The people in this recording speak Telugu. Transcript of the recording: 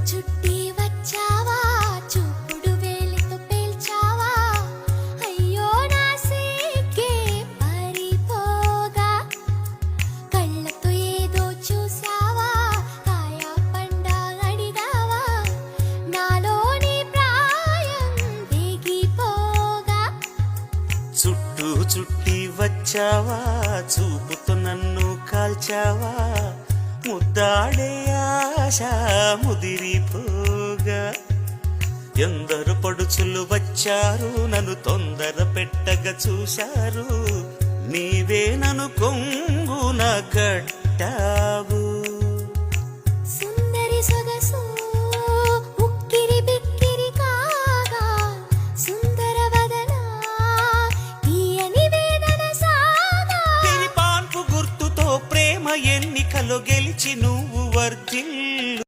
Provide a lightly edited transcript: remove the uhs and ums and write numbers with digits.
చుట్టి వచ్చావా చూపుడు వేలితో పేల్చావా అయ్యో నా సిగ్గే పారిపోగా కళ్ళతో ఏదో చూసావా కాయ పండ అడిగావా నాలోని ప్రాయం దిగిపోగా చుట్టూ చుట్టి వచ్చావా చూపుతో నన్ను కాల్చావా ముద్దాడే ఆశ ముదిరిపోగా ఎందరు పడుచులు వచ్చారు నన్ను తొందర పెట్టగా చూశారు నీవే నన్ను కొంగున కట్టావు సుందరి సొగసు ఉక్కిరి బిక్కిరి కాగా సుందర వదన తీయని వేదన సాగా పాన్పు గుర్తుతో ప్రేమ ఎన్నికలో గెలిచి నువ్వు వర్జిల్లు